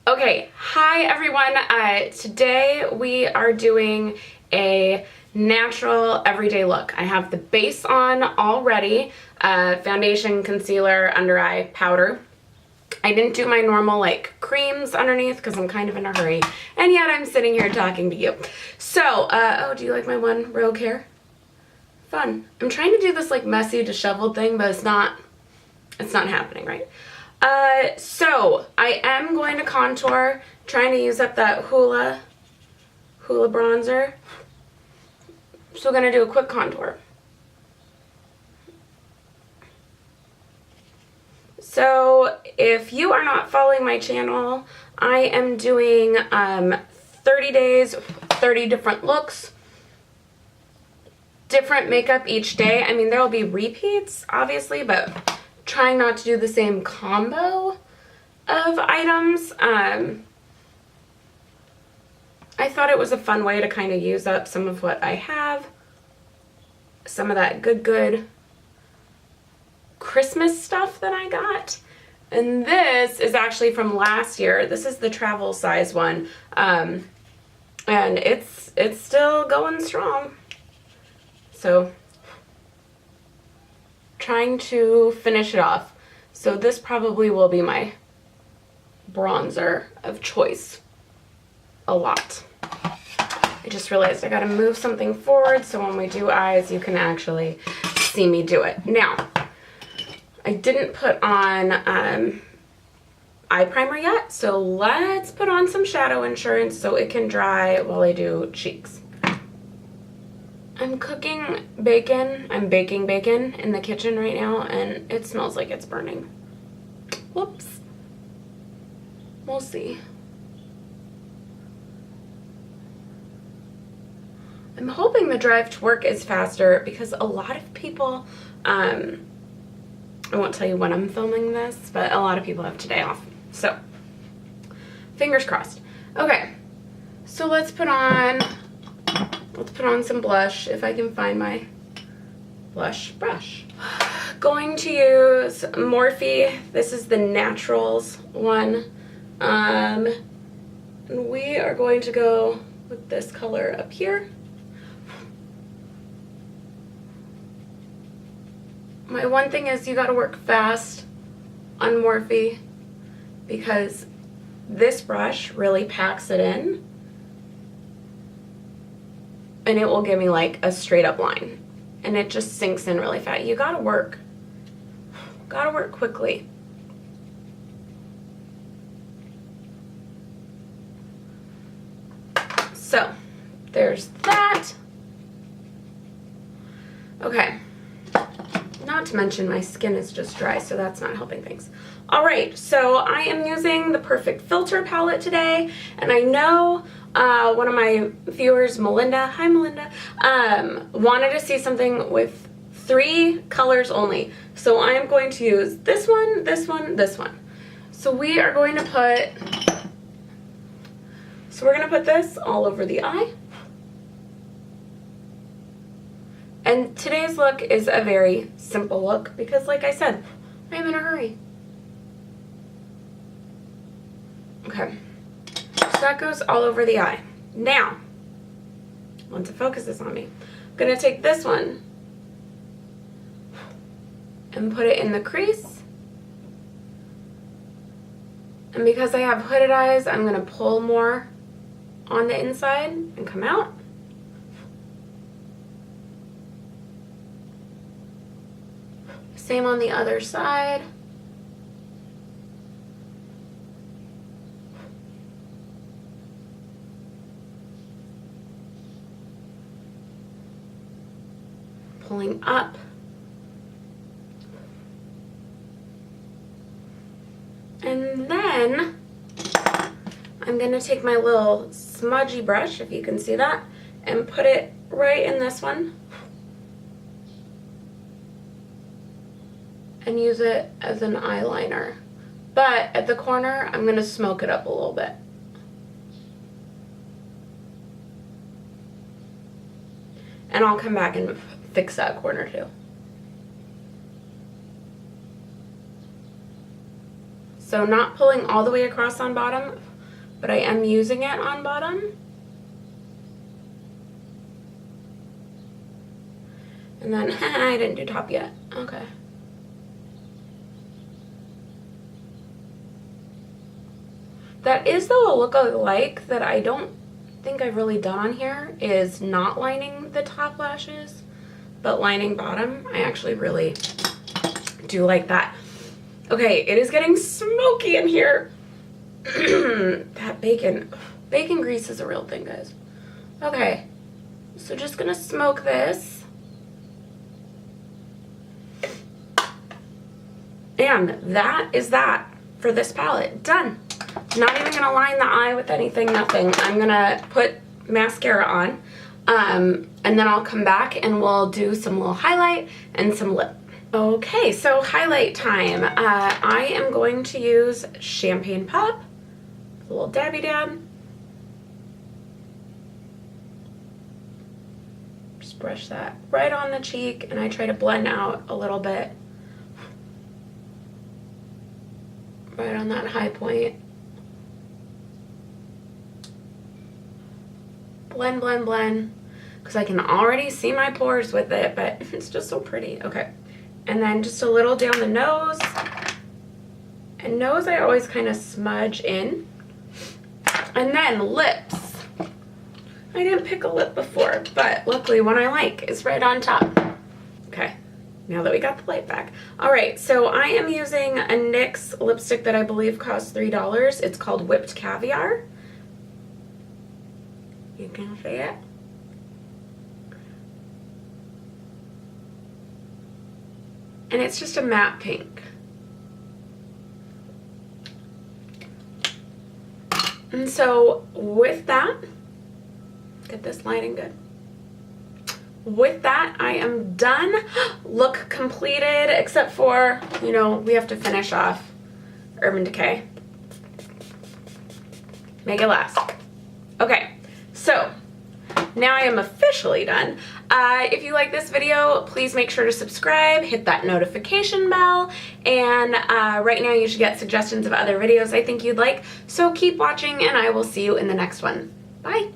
Okay, hi everyone. Today we are doing a natural everyday look. I have the base on already, foundation, concealer, under eye, powder. I didn't do my normal like creams underneath because I'm kind of in a hurry, and yet I'm sitting here talking to you. So, oh, do you like my one rogue hair? Fun. I'm trying to do this like messy disheveled thing, but it's not happening, right? So I am going to contour, trying to use up that Hoola bronzer. So we're going to do a quick contour. So if you are not following my channel, I am doing 30 days, 30 different looks, different makeup each day. I mean, there will be repeats, obviously, but trying not to do the same combo of items. I thought it was a fun way to kind of use up some of what I have. Some of that good Christmas stuff that I got. And this is actually from last year. This is the travel size one. And it's still going strong. So trying to finish it off. So this probably will be my bronzer of choice a lot. I just realized I gotta move something forward so when we do eyes you can actually see me do it. Now, I didn't put on eye primer yet, so let's put on some shadow insurance so it can dry while I do cheeks. I'm cooking bacon. I'm baking bacon in the kitchen right now, and it smells like it's burning. Whoops. We'll see. I'm hoping the drive to work is faster because a lot of people, I won't tell you when I'm filming this, but a lot of people have today off. So, fingers crossed. Okay, so let's put on some blush, if I can find my blush brush. Going to use Morphe. This is the Naturals one. And we are going to go with this color up here. My one thing is you gotta work fast on Morphe because this brush really packs it in. And it will give me like a straight up line. And it just sinks in really fast. You gotta work. Gotta work quickly. So, there's that. Okay. Not to mention my skin is just dry, so that's not helping things. Alright, so I am using the Perfect Filter palette today. And I know one of my viewers, Melinda, hi Melinda, wanted to see something with 3 colors only. So I am going to use this one, this one, this one. So we are going to put this all over the eye. And today's look is a very simple look because like I said, I'm in a hurry. Okay. So that goes all over the eye. Now, once it focuses on me, I'm going to take this one and put it in the crease. And because I have hooded eyes, I'm going to pull more on the inside and come out. Same on the other side. Pulling up. And then I'm going to take my little smudgy brush, if you can see that, and put it right in this one. And use it as an eyeliner. But at the corner, I'm going to smoke it up a little bit. And I'll come back and fix that corner too. So not pulling all the way across on bottom, but I am using it on bottom. And then, I didn't do top yet. Okay. That is though a look I like that I don't think I've really done on here, is not lining the top lashes, but lining bottom. I actually really do like that. Okay, it is getting smoky in here. That bacon grease is a real thing, guys. Okay, so just gonna smoke this. And that is that for this palette. Done. Not even gonna line the eye with anything, nothing. I'm gonna put mascara on, and then I'll come back and we'll do some little highlight and some lip. Okay, so highlight time. I am going to use Champagne Pop, a little dabby dab. Just brush that right on the cheek, and I try to blend out a little bit right on that high point. Blend, blend, blend, because I can already see my pores with it, but it's just so pretty. Okay, and then just a little down the nose. And nose I always kind of smudge in. And then lips. I didn't pick a lip before, but luckily one I like is right on top. Okay, now that we got the light back. All right, so I am using a NYX lipstick that I believe costs $3. It's called Whipped Caviar. You can see it. And it's just a matte pink. And so with that, get this lighting good. With that, I am done. Look completed, except for, you know, we have to finish off Urban Decay. Make it last. Okay. So, now I am officially done. If you like this video, please make sure to subscribe, hit that notification bell, and right now you should get suggestions of other videos I think you'd like. So keep watching, and I will see you in the next one. Bye!